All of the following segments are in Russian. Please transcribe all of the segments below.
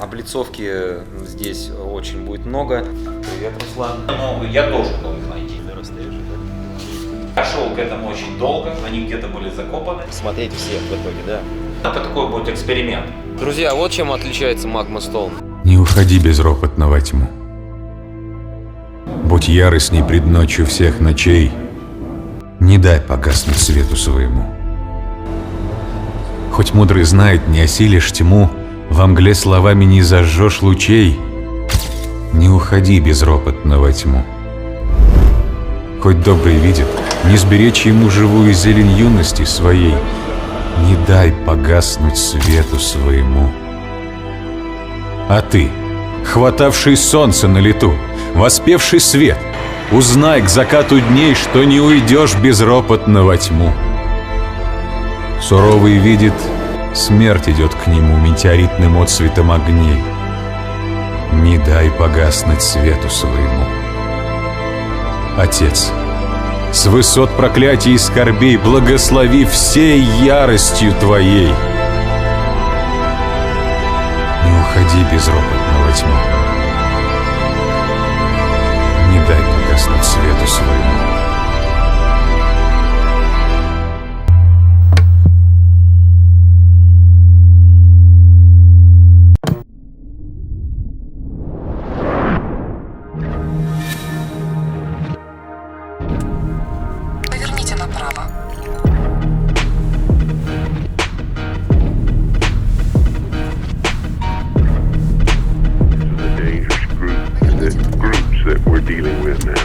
Облицовки здесь очень будет много. Привет, Руслан. Ну, я должен был их найти. Я шел к этому очень долго, они где-то были закопаны. Смотреть всех в итоге, да? Это такой будет эксперимент. Друзья, вот чем отличается Magma Stone. Не уходи безропотно во тьму. Будь яростней пред ночью всех ночей. Не дай погаснуть свету своему. Хоть мудрый знает, не осилишь тьму, во мгле словами не зажжешь лучей. Не уходи безропотно во тьму. Хоть добрый видит, не сберечь ему живую зелень юности своей. Не дай погаснуть свету своему. А ты, хватавший солнце на лету, воспевший свет, узнай к закату дней, что не уйдешь безропотно во тьму. Суровый видит, смерть идет к нему метеоритным отсветом огней. Не дай погаснуть свету своему. Отец, с высот проклятий и скорбей благослови всей яростью Твоей. Не уходи безропотно во тьму. Не дай погаснуть свету своему. Поверните направо. The dangerous groups that we're dealing with now.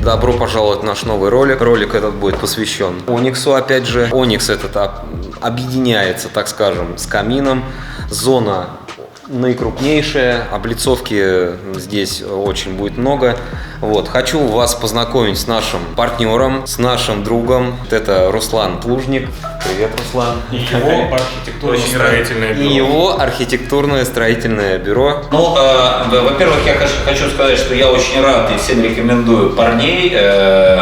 Добро пожаловать в наш новый ролик. Ролик этот будет посвящен Ониксу, опять же. Оникс этот объединяется, так скажем, с камином. Зона наикрупнейшая, облицовки здесь очень будет много. Вот. Хочу вас познакомить с нашим партнером, с нашим другом. Это Руслан Плужник. Привет, Руслан. И его архитектурно-строительное бюро. И его архитектурное строительное бюро. Ну, во-первых, я хочу сказать, что я очень рад и всем рекомендую парней.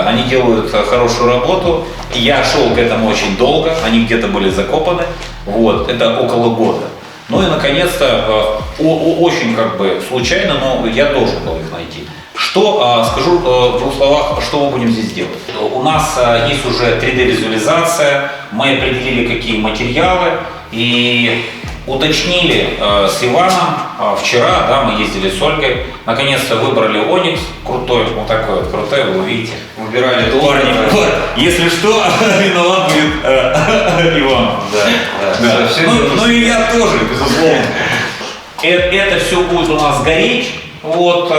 Они делают хорошую работу. Я шел к этому очень долго, они где-то были закопаны. Вот, это около года. Ну и наконец-то, очень как бы случайно, но я должен был их найти. Что, скажу в двух словах, что мы будем здесь делать. У нас есть уже 3D-визуализация, мы определили, какие материалы, и уточнили с Иваном вчера, да, мы ездили с Ольгой, наконец-то выбрали Оникс, крутой, вот такой вот, крутой, вы увидите. Выбирали долго. Парни, если что, виноват будет Иван. Да. Ну и я тоже, безусловно. Это все будет у нас гореть, вот,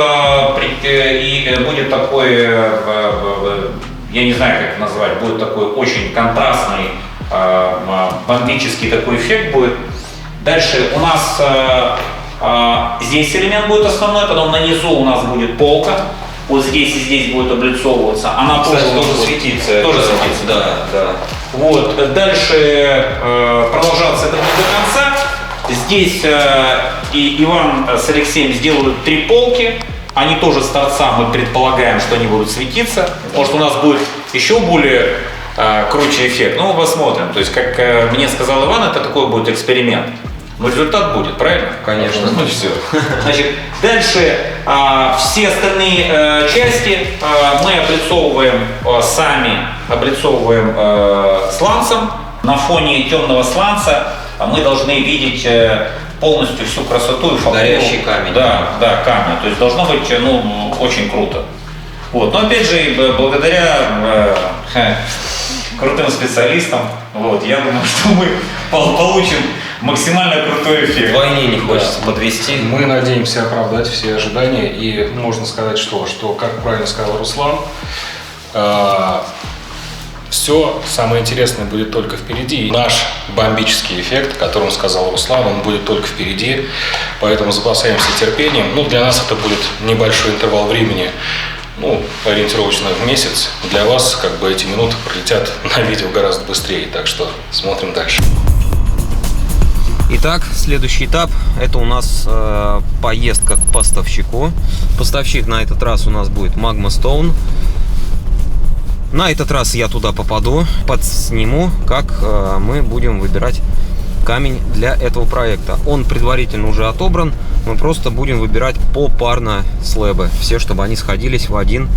и будет такой, я не знаю, как это назвать, будет такой очень контрастный, бомбический такой эффект будет. Дальше у нас здесь элемент будет основной, потом на низу у нас будет полка. Вот здесь и здесь будет облицовываться. Она тоже светится. Тоже светится, да. Вот. Дальше продолжаться это будет до конца. Здесь и Иван с Алексеем сделают 3 полки. Они тоже с торца, мы предполагаем, что они будут светиться. Может, у нас будет еще более круче эффект. Ну, посмотрим. То есть, как мне сказал Иван, это такой будет эксперимент. Но результат будет, правильно? Конечно. Ну все. Значит, дальше все остальные части мы облицовываем сами, облицовываем сланцем. На фоне темного сланца мы должны видеть полностью всю красоту и фактуру. Горящий камень. Да, камень. То есть должно быть, ну, очень круто. Вот. Но опять же, благодаря крутым специалистам, вот, я думаю, что мы получим максимально крутой эффект. Вдвойне не хочется подвести. Мы надеемся оправдать все ожидания, и можно сказать, что как правильно сказал Руслан, все самое интересное будет только впереди. Наш бомбический эффект, о котором сказал Руслан, он будет только впереди, поэтому запасаемся терпением. Ну, для нас это будет небольшой интервал времени, ну, ориентировочно в месяц. Для вас как бы эти минуты пролетят на видео гораздо быстрее, так что смотрим дальше. Итак, следующий этап — это у нас поездка к поставщику. Поставщик на этот раз у нас будет Magma Stone. На этот раз я туда попаду, подсниму, как мы будем выбирать камень для этого проекта. Он предварительно уже отобран, мы просто будем выбирать попарно слэбы. Все, чтобы они сходились в один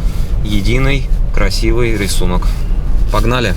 единый красивый рисунок. Погнали!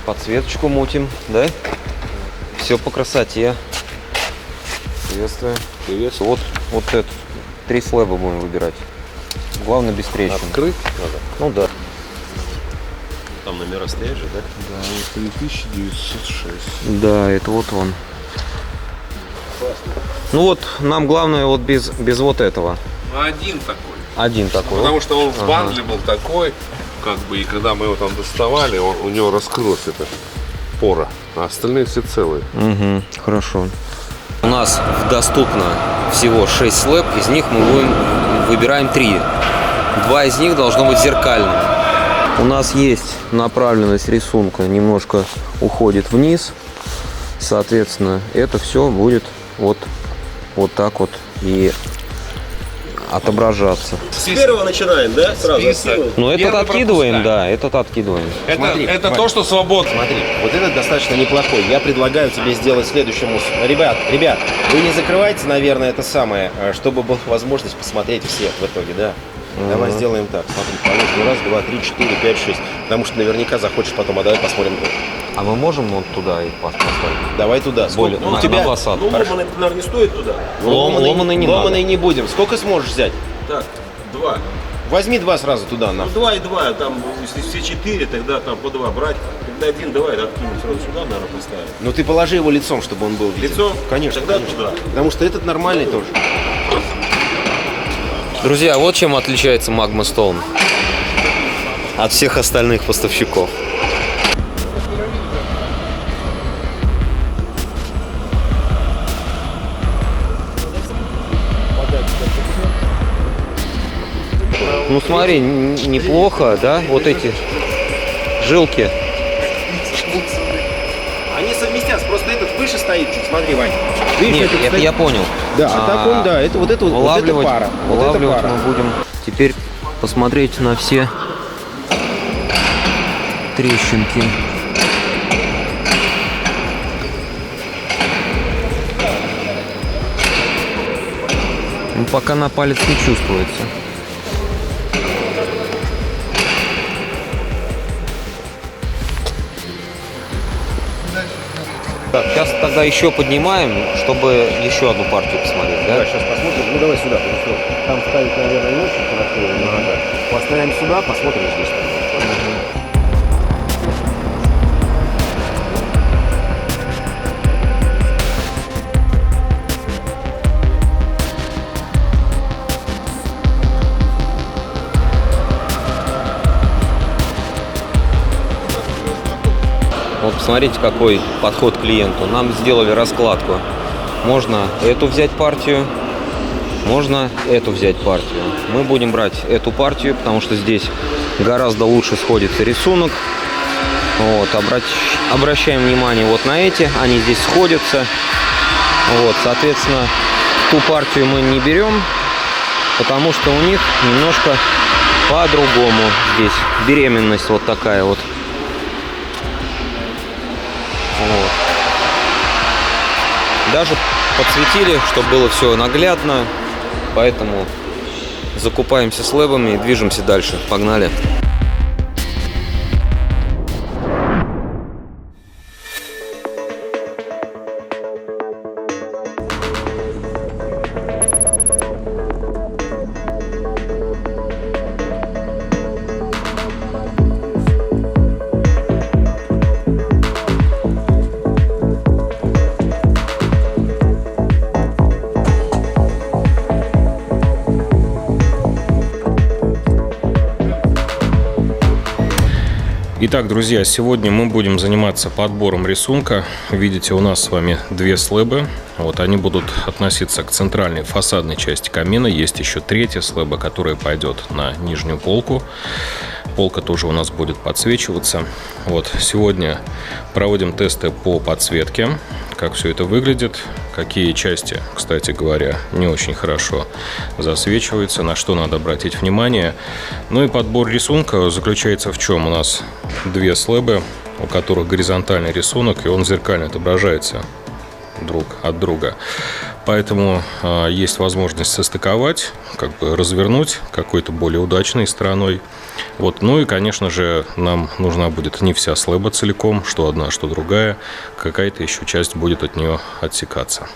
Подсветочку мутим, да? Все по красоте. Приветствую. Приветствую. Вот это. 3 слэба будем выбирать. Главное без трещин. Открыть надо? Ну да. Там номера стоят же, да? Да, 3906. Да, это вот он. Ну вот, нам главное вот без вот этого. Один такой. Один такой. Потому что он в бандле был такой, как бы, и когда мы его там доставали, у него раскрылась эта пора, а остальные все целые. Угу, хорошо. У нас доступно всего 6 слэб, из них мы выбираем 3. 2 из них должно быть зеркальными. У нас есть направленность рисунка, немножко уходит вниз. Соответственно, это все будет вот так вот и отображаться. С первого начинаем, да? Сразу откидываем? Ну, этот откидываем, да, этот откидываем. Это то, что свободно. Смотри, вот этот достаточно неплохой. Я предлагаю тебе сделать следующему. Ребят, вы не закрывайте, наверное, это самое, чтобы была возможность посмотреть все в итоге, да? Давай сделаем так. Смотри, положим. 1, 2, 3, 4, 5, 6. Потому что наверняка захочешь потом, а давай посмотрим. А мы можем вот туда и поставить? Давай туда. Более, Ну, на, у тебя... на посадку. Ну, ломаный, наверное, не стоит туда. Ломаный не надо. Ломаный не будем. Сколько сможешь взять? Так, 2. Возьми 2 сразу туда, на. Ну 2 и 2, там, если все 4, тогда там по 2 брать. Когда 1, давай откинем сразу сюда, наверное, поставим. Ну ты положи его лицом, чтобы он был виден. Лицом? Конечно. Тогда конечно. туда. Потому что этот нормальный тоже. Друзья, вот чем отличается Magma Stone от всех остальных поставщиков. Ну смотри, неплохо, да? Вот эти жилки. Они совместятся, просто этот выше стоит чуть, смотри, Вань. Видишь, Нет, этот это стоит- я понял. Да, а так он, да, это вот это Вылавливать, пара. вылавливать Вот это пара. мы будем. Теперь посмотреть на все трещинки. Ну, пока на палец не чувствуется. Так, сейчас тогда еще поднимаем, чтобы еще одну партию посмотреть, да? Да, сейчас посмотрим. Ну давай сюда. Там ставить, наверное, не очень хорошо. Надо. Поставим сюда, посмотрим здесь. Вот посмотрите, какой подход к клиенту. Нам сделали раскладку. Можно эту взять партию, можно эту взять партию. Мы будем брать эту партию, потому что здесь гораздо лучше сходится рисунок. Вот, обращаем внимание вот на эти, они здесь сходятся. Вот, соответственно, ту партию мы не берем, потому что у них немножко по-другому здесь. Беременность вот такая вот. Вот. Даже подсветили, чтобы было все наглядно. Поэтому закупаемся слэбами и движемся дальше. Погнали. Итак, друзья, сегодня мы будем заниматься подбором рисунка. Видите, у нас с вами две слэбы. Вот они будут относиться к центральной фасадной части камина. Есть еще третья слэба, которая пойдет на нижнюю полку. Полка тоже у нас будет подсвечиваться. Вот сегодня проводим тесты по подсветке, как все это выглядит, какие части, кстати говоря, не очень хорошо засвечиваются, на что надо обратить внимание. Ну и подбор рисунка заключается в чем? У нас две слэбы, у которых горизонтальный рисунок, и он зеркально отображается друг от друга. Поэтому есть возможность состыковать, как бы развернуть какой-то более удачной стороной. Вот. Ну и, конечно же, нам нужна будет не вся слэба целиком, что одна, что другая. Какая-то еще часть будет от нее отсекаться.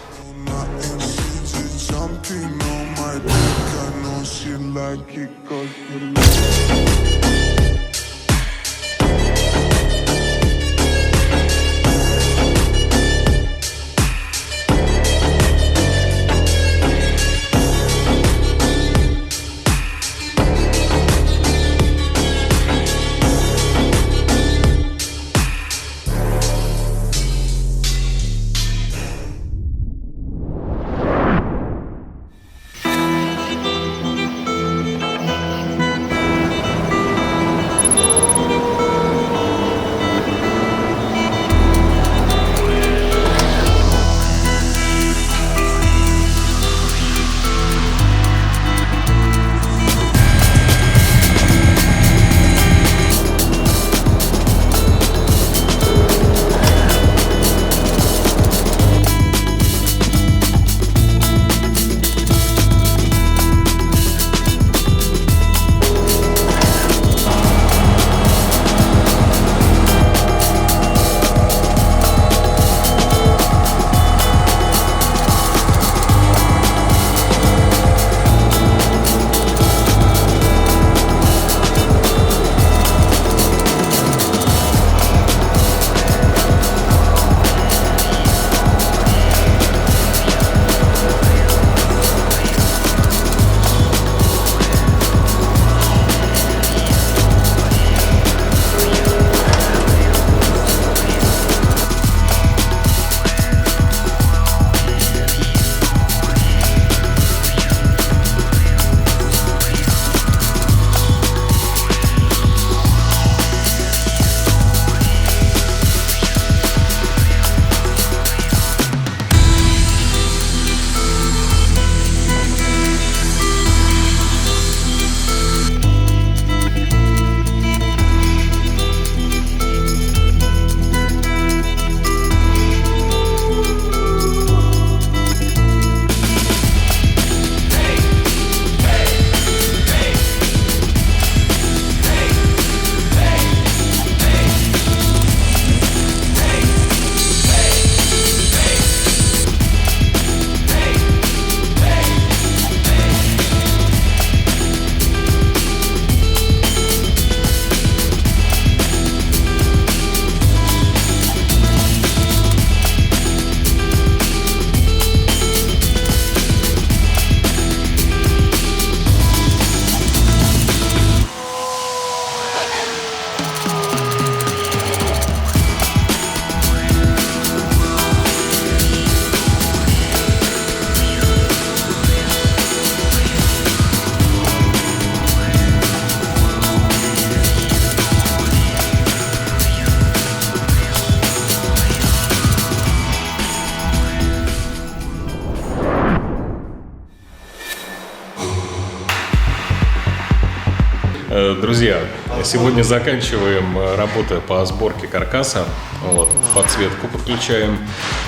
Друзья, сегодня заканчиваем работы по сборке каркаса. Вот, подсветку подключаем.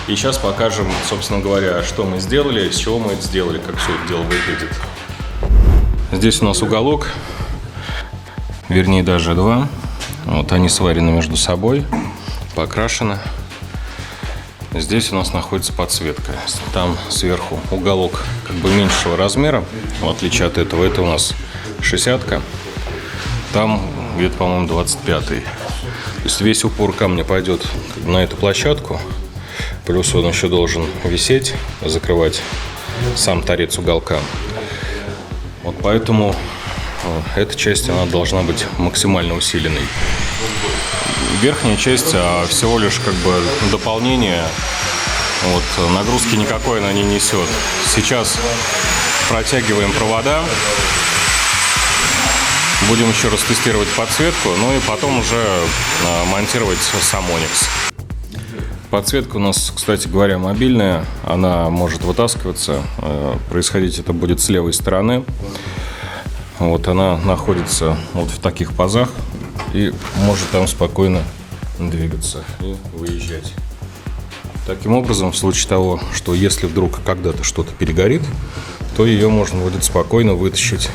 И сейчас покажем, собственно говоря, что мы сделали, с чего мы это сделали, как все это дело выглядит. Здесь у нас уголок, вернее даже два. Вот они сварены между собой, покрашены. Здесь у нас находится подсветка. Там сверху уголок как бы меньшего размера, в отличие от этого. Это у нас 60-ка. Там где-то, по-моему, 25-й. То есть весь упор камня пойдет на эту площадку. Плюс он еще должен висеть, закрывать сам торец уголка. Вот поэтому эта часть она должна быть максимально усиленной. Верхняя часть всего лишь как бы дополнение. Вот, нагрузки никакой она не несет. Сейчас протягиваем провода. Будем еще раз тестировать подсветку, ну и потом уже монтировать сам Onyx. Подсветка у нас, кстати говоря, мобильная. Она может вытаскиваться. Происходить это будет с левой стороны. Вот она находится вот в таких пазах и может там спокойно двигаться и выезжать. Таким образом, в случае того, что если вдруг когда-то что-то перегорит, то ее можно будет спокойно вытащить.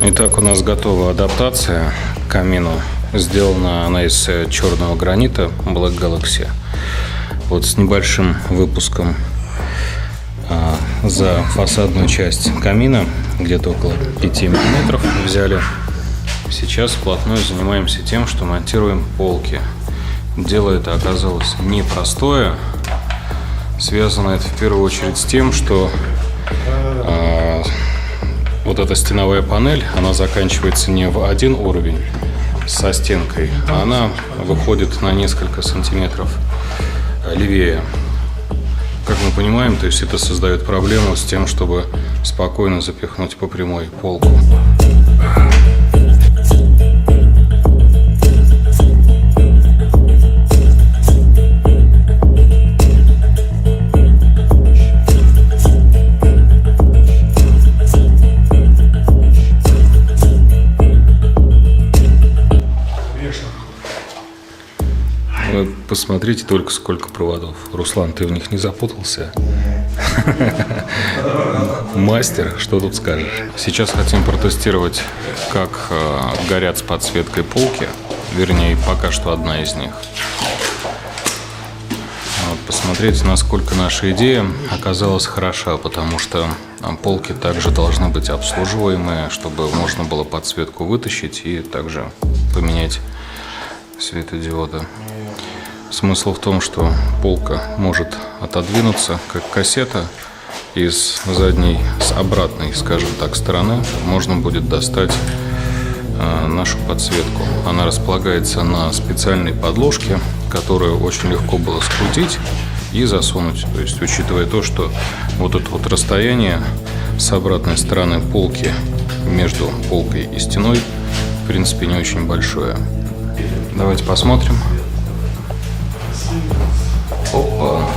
Итак, у нас готова адаптация к камину. Сделана она из черного гранита Black Galaxy. Вот с небольшим выпуском за фасадную часть камина, где-то около 5 миллиметров взяли. Сейчас вплотную занимаемся тем, что монтируем полки. Дело это оказалось непростое. Связано это в первую очередь с тем, что вот эта стеновая панель, она заканчивается не в один уровень со стенкой, а она выходит на несколько сантиметров левее. Как мы понимаем, то есть это создает проблему с тем, чтобы спокойно запихнуть по прямой полку. Вы посмотрите только, сколько проводов. Руслан, ты в них не запутался? Мастер, что тут скажешь? Сейчас хотим протестировать, как горят с подсветкой полки. Вернее, пока что одна из них. Вот, посмотреть, насколько наша идея оказалась хороша, потому что полки также должны быть обслуживаемые, чтобы можно было подсветку вытащить и также поменять светодиоды. Смысл в том, что полка может отодвинуться, как кассета, из задней, с обратной, скажем так, стороны можно будет достать нашу подсветку. Она располагается на специальной подложке, которую очень легко было скрутить и засунуть. То есть, учитывая то, что вот это вот расстояние с обратной стороны полки между полкой и стеной, в принципе, не очень большое. Давайте посмотрим. Опа.